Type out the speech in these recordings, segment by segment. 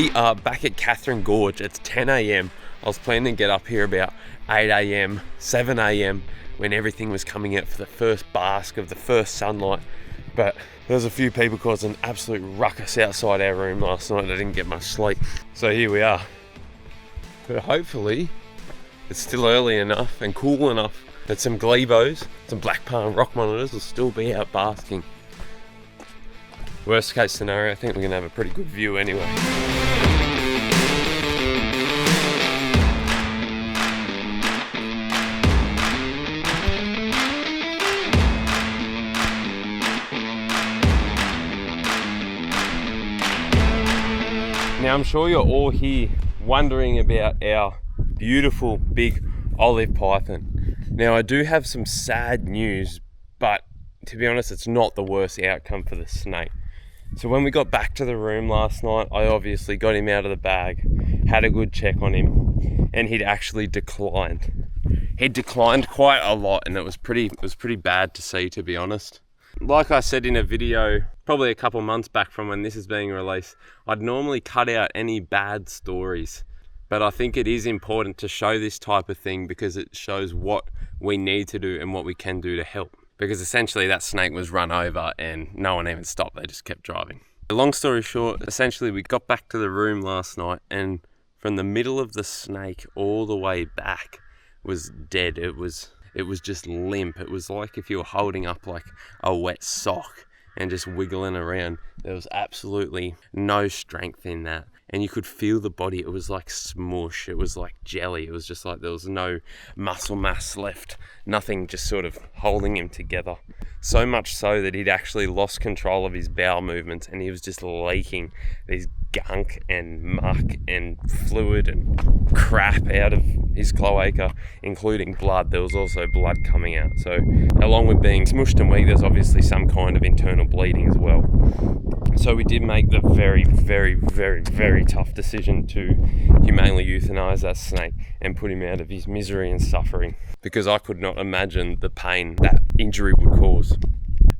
We are back at Catherine Gorge. It's 10 a.m. I was planning to get up here about 8 a.m, 7 a.m, when everything was coming out for the first bask of the first sunlight. But there was a few people causing an absolute ruckus outside our room last night. I didn't get much sleep. So here we are. But hopefully it's still early enough and cool enough that some glebos, some black palm rock monitors will still be out basking. Worst case scenario, I think we're gonna have a pretty good view anyway. Now I'm sure you're all here wondering about our beautiful big olive python. Now I do have some sad news, but to be honest, it's not the worst outcome for the snake. So when we got back to the room last night, I obviously got him out of the bag, had a good check on him, and he'd actually declined. He'd declined quite a lot, and it was pretty bad to see, to be honest. Like I said in a video, probably a couple months back from when this is being released, I'd normally cut out any bad stories. But I think it is important to show this type of thing because it shows what we need to do and what we can do to help. Because essentially that snake was run over and no one even stopped, they just kept driving. Long story short, essentially we got back to the room last night and from the middle of the snake all the way back was dead. It was just limp. It was like if you were holding up like a wet sock and just wiggling around. There was absolutely no strength in that. And you could feel the body, it was like smush, it was like jelly, it was just like there was no muscle mass left, nothing just sort of holding him together. So much so that he'd actually lost control of his bowel movements and he was just leaking these gunk and muck and fluid and crap out of his cloaca, including blood. There was also blood coming out. So along with being smushed and weak, there's obviously some kind of internal bleeding as well. So we did make the very, very, very, very tough decision to humanely euthanize that snake and put him out of his misery and suffering because I could not imagine the pain that injury would cause.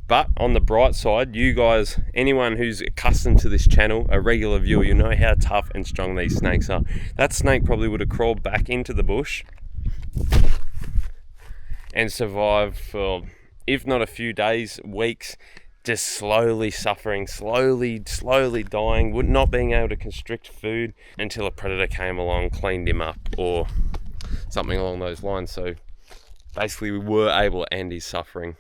But on the bright side, you guys, anyone who's accustomed to this channel, a regular viewer, you know how tough and strong these snakes are. That snake probably would have crawled back into the bush and survived for, if not a few days, weeks, just slowly suffering, slowly dying, not being able to constrict food until a predator came along, cleaned him up or something along those lines. So basically we were able to end his suffering,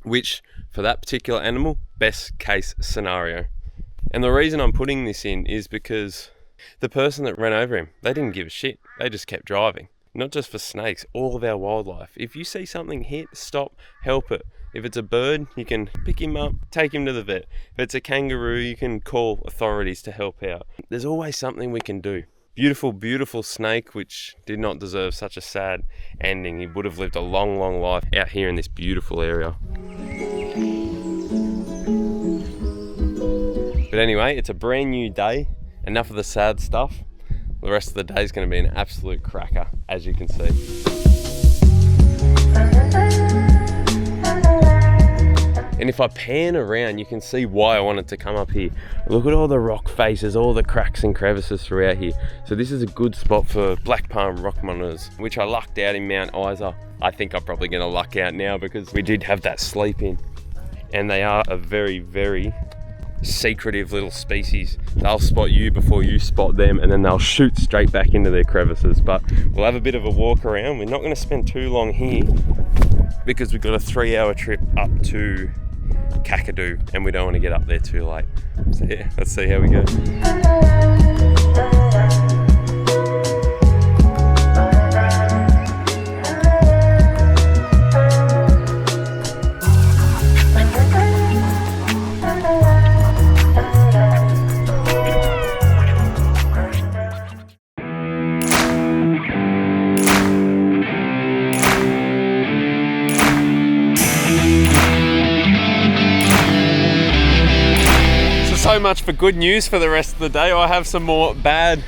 which for that particular animal, best case scenario. And the reason I'm putting this in is because the person that ran over him, they didn't give a shit. They just kept driving. Not just for snakes, all of our wildlife. If you see something hit, stop, help it. If it's a bird, you can pick him up, take him to the vet. If it's a kangaroo, you can call authorities to help out. There's always something we can do. Beautiful, beautiful snake, which did not deserve such a sad ending. He would have lived a long, long life out here in this beautiful area. But anyway, it's a brand new day. Enough of the sad stuff. The rest of the day is going to be an absolute cracker, as you can see. And if I pan around, you can see why I wanted to come up here. Look at all the rock faces, all the cracks and crevices throughout here. So this is a good spot for black palm rock monitors, which I lucked out in Mount Isa. I think I'm probably going to luck out now because we did have that sleep in. And they are a very, very secretive little species. They'll spot you before you spot them and then they'll shoot straight back into their crevices. But we'll have a bit of a walk around. We're not going to spend too long here because we've got a 3-hour trip up to Kakadu and we don't want to get up there too late. So yeah, let's see how we go. So much for good news for the rest of the day. I have some more bad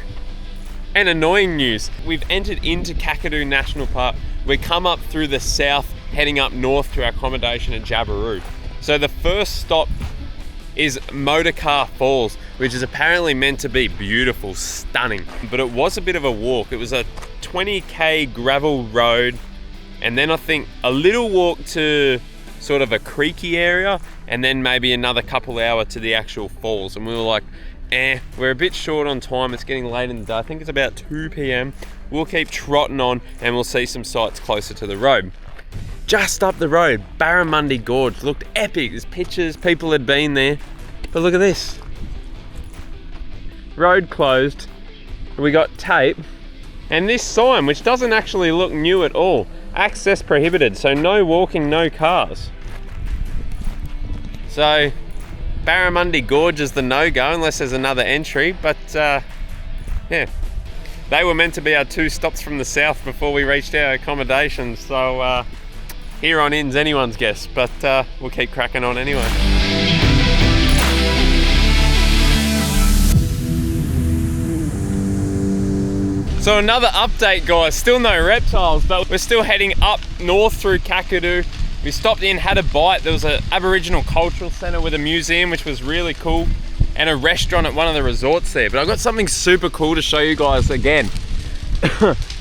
and annoying news. We've entered into Kakadu National Park. We come up through the south, heading up north to our accommodation at Jabiru. So the first stop is Motorcar Falls. which is apparently meant to be beautiful, stunning. But it was a bit of a walk. It was a 20k gravel road, and then I think a little walk to sort of a creeky area, and then maybe another couple hour to the actual falls. And we were like, we're a bit short on time. It's getting late in the day. I think it's about 2 p.m. We'll keep trotting on and we'll see some sights closer to the road. Just up the road, Barramundi Gorge looked epic. There's pictures, people had been there. But look at this. Road closed. We got tape. And this sign, which doesn't actually look new at all. Access prohibited, so no walking, no cars. So, Barramundi Gorge is the no-go unless there's another entry, but yeah. They were meant to be our 2 stops from the south before we reached our accommodation, so here on in's anyone's guess, but we'll keep cracking on anyway. So another update, guys, still no reptiles, but we're still heading up north through Kakadu. We stopped in, had a bite. There was an Aboriginal cultural centre with a museum, which was really cool, and a restaurant at one of the resorts there. But I've got something super cool to show you guys again.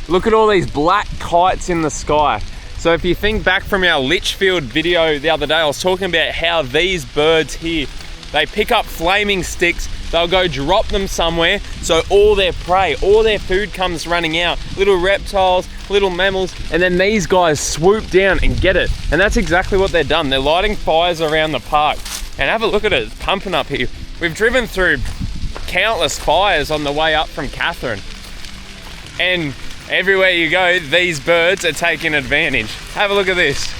Look at all these black kites in the sky. So if you think back from our Litchfield video the other day, I was talking about how these birds here, they pick up flaming sticks, they'll go drop them somewhere, so all their prey, all their food comes running out. Little reptiles, little mammals, and then these guys swoop down and get it. And that's exactly what they've done. They're lighting fires around the park. And have a look at it, it's pumping up here. We've driven through countless fires on the way up from Catherine. And everywhere you go, these birds are taking advantage. Have a look at this.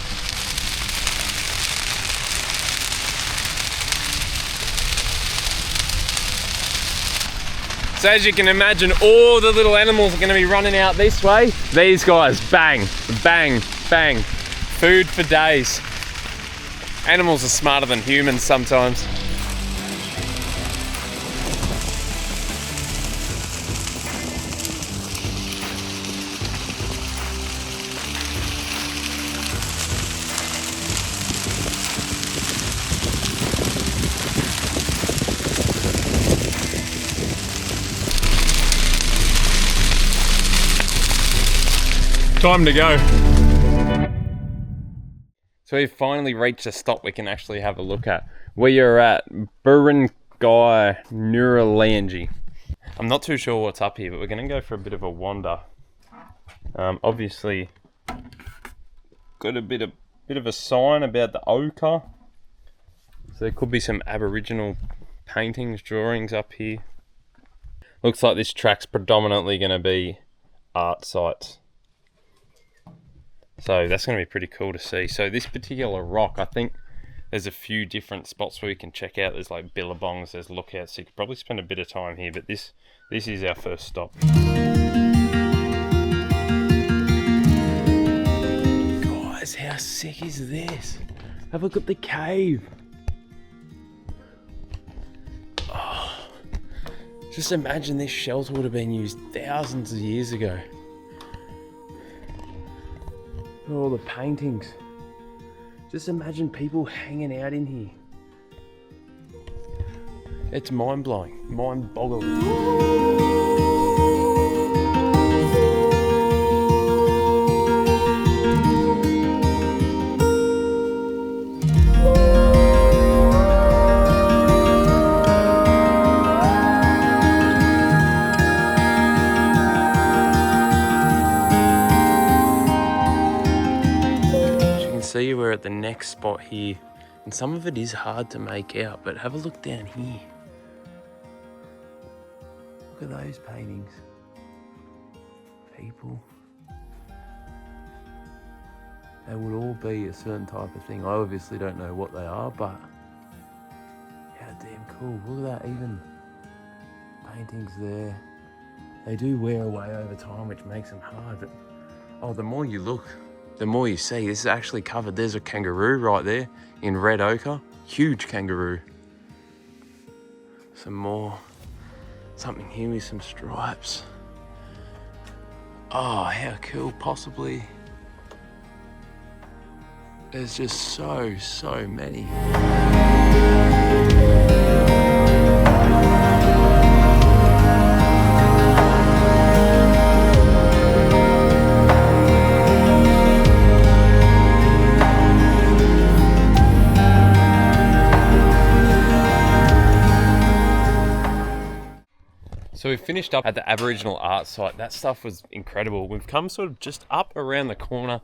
So as you can imagine, all the little animals are going to be running out this way. These guys, bang, bang, bang. Food for days. Animals are smarter than humans sometimes. Time to go. So we've finally reached a stop we can actually have a look at. We are at Burringai Nuralangi. I'm not too sure what's up here, but we're going to go for a bit of a wander. Obviously, got a bit of a sign about the ochre. So there could be some Aboriginal paintings, drawings up here. Looks like this track's predominantly going to be art sites. So that's going to be pretty cool to see. So this particular rock, I think there's a few different spots where you can check out. There's like billabongs, there's lookouts, so you could probably spend a bit of time here, but this is our first stop. Guys, how sick is this? Have a look at the cave. Oh, just imagine this shelter would have been used thousands of years ago. All the paintings. Just imagine people hanging out in here. It's mind-blowing, mind-boggling. See, we're at the next spot here, and some of it is hard to make out, but have a look down here. Look at those paintings. People. They would all be a certain type of thing. I obviously don't know what they are, but how damn cool. Look at that, even paintings there. They do wear away over time, which makes them hard, but oh, the more you look, the more you see. This is actually covered. There's a kangaroo right there in red ochre. Huge kangaroo. Some more. Something here with some stripes. Oh, how cool. Possibly. There's just so many. finished up at the Aboriginal art site. That stuff was incredible. We've come sort of just up around the corner,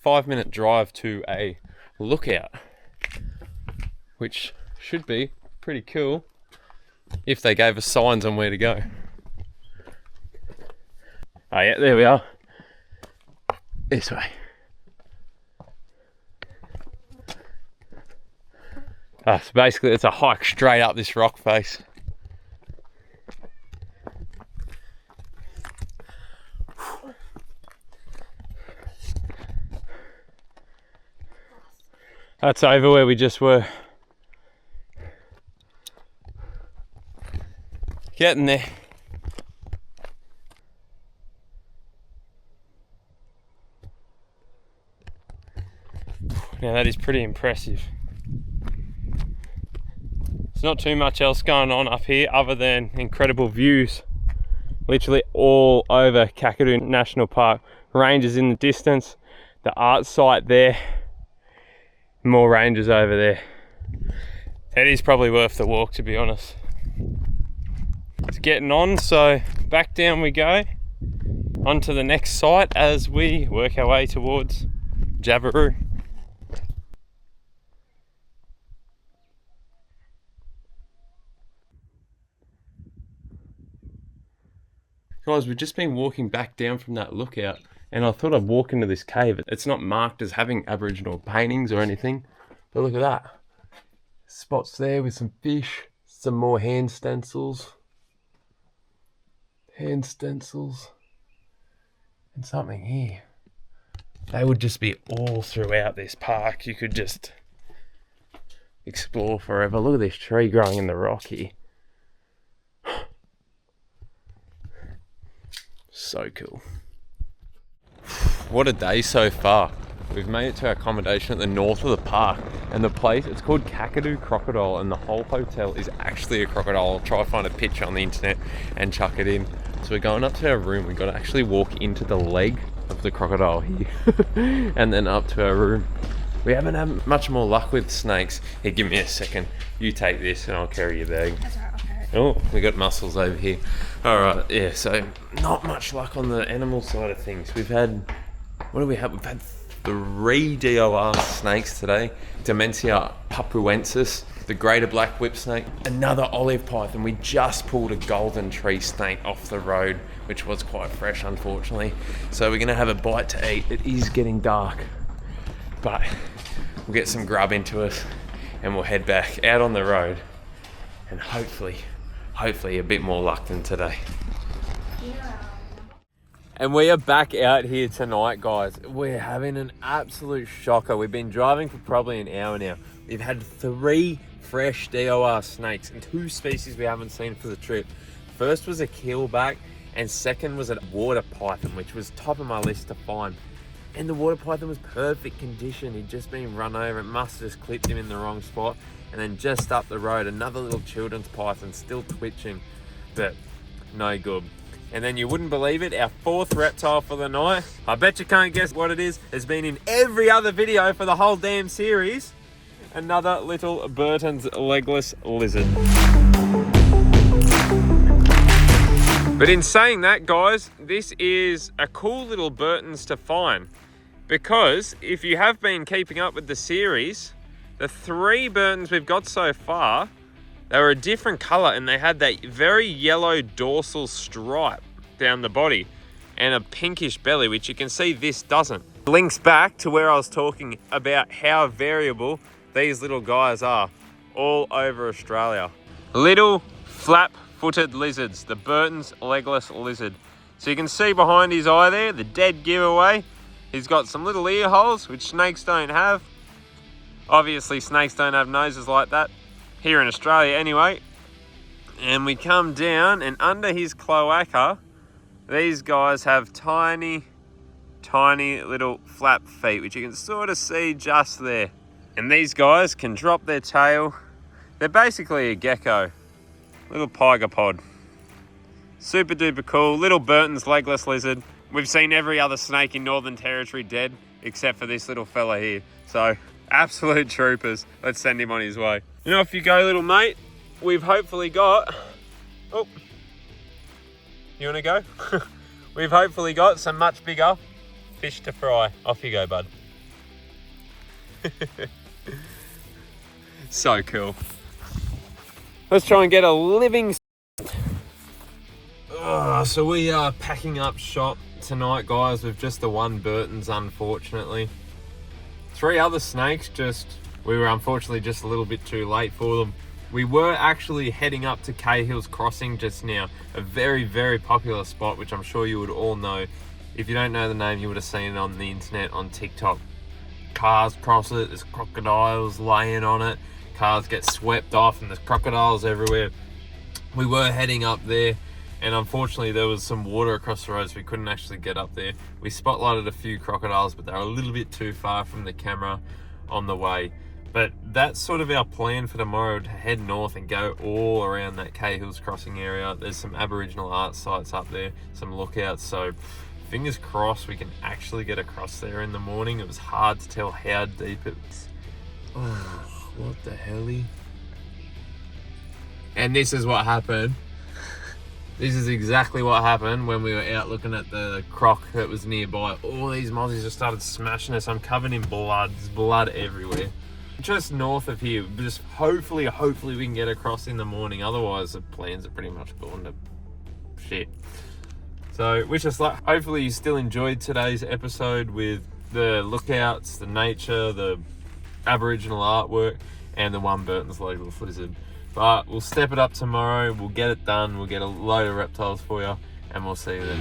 5-minute drive to a lookout, which should be pretty cool if they gave us signs on where to go. Oh yeah, there we are. This way. So basically it's a hike straight up this rock face. That's over where we just were. Getting there. Now that is pretty impressive. There's not too much else going on up here other than incredible views. Literally all over Kakadu National Park. Ranges in the distance, the art site there, more ranges over there. It is probably worth the walk, to be honest. It's getting on, so back down we go. On to the next site as we work our way towards Jabiru. Guys, we've just been walking back down from that lookout and I thought I'd walk into this cave. It's not marked as having Aboriginal paintings or anything, but look at that. Spots there with some fish, some more hand stencils, and something here. They would just be all throughout this park. You could just explore forever. Look at this tree growing in the rock here. So cool. What a day so far. We've made it to our accommodation at the north of the park, and the place, it's called Kakadu Crocodile, and the whole hotel is actually a crocodile. I'll try to find a picture on the internet and chuck it in. So we're going up to our room. We've got to actually walk into the leg of the crocodile here and then up to our room. We haven't had much more luck with snakes. Here, give me a second. You take this and I'll carry your bag. That's alright, I'll carry it. Oh, we got mussels over here. Alright, yeah, so not much luck on the animal side of things. We've had, what do we have? We've had 3 DOR snakes today. Dementia papuensis, the greater black whip snake, another olive python. We just pulled a golden tree snake off the road, which was quite fresh, unfortunately. So we're gonna have a bite to eat. It is getting dark, but we'll get some grub into us and we'll head back out on the road and hopefully a bit more luck than today. Yeah. And we are back out here tonight, guys. We're having an absolute shocker. We've been driving for probably an hour now. We've had 3 fresh DOR snakes and 2 species we haven't seen for the trip. First was a keelback and second was a water python, which was top of my list to find. And the water python was perfect condition. He'd just been run over. It must have just clipped him in the wrong spot. And then just up the road, another little children's python still twitching, but no good. And then you wouldn't believe it, our 4th reptile for the night. I bet you can't guess what it is. It's been in every other video for the whole damn series. Another little Burton's legless lizard. But in saying that, guys, this is a cool little Burton's to find, because if you have been keeping up with the series, the 3 Burtons we've got so far, they were a different colour and they had that very yellow dorsal stripe down the body and a pinkish belly, which you can see this doesn't. Links back to where I was talking about how variable these little guys are all over Australia. Little flap-footed lizards, the Burton's legless lizard. So you can see behind his eye there, the dead giveaway. He's got some little ear holes, which snakes don't have. Obviously, snakes don't have noses like that, here in Australia anyway. And we come down, and under his cloaca, these guys have tiny little flap feet, which you can sort of see just there. And these guys can drop their tail. They're basically a gecko, little pygopod. Super duper cool, little Burton's legless lizard. We've seen every other snake in Northern Territory dead, except for this little fella here. So, absolute troopers. Let's send him on his way. You know, off you go, little mate. We've hopefully got, You want to go? We've hopefully got some much bigger fish to fry. Off you go, bud. So cool. Let's try and get a living. So we are packing up shop tonight, guys, with just the one Burton's, unfortunately. 3 other snakes, we were unfortunately just a little bit too late for them. We were actually heading up to Cahill's Crossing just now, a very, very popular spot, which I'm sure you would all know. If you don't know the name, you would have seen it on the internet, on TikTok. Cars cross it, there's crocodiles laying on it, cars get swept off and there's crocodiles everywhere. We were heading up there, and unfortunately there was some water across the road, so we couldn't actually get up there. We spotlighted a few crocodiles, but they were a little bit too far from the camera on the way. But that's sort of our plan for tomorrow, to head north and go all around that Cahill's Crossing area. There's some Aboriginal art sites up there, some lookouts, so fingers crossed we can actually get across there in the morning. It was hard to tell how deep it was. Oh, what the helly? And this is what happened. This is exactly what happened when we were out looking at the croc that was nearby. All these mozzies just started smashing us. I'm covered in blood. There's blood everywhere. Just north of here, just hopefully we can get across in the morning. Otherwise, the plans are pretty much gone to shit. So, wish us luck. Hopefully you still enjoyed today's episode with the lookouts, the nature, the Aboriginal artwork, and the one Burton's legless lizard. But we'll step it up tomorrow. We'll get it done. We'll get a load of reptiles for you, and we'll see you then.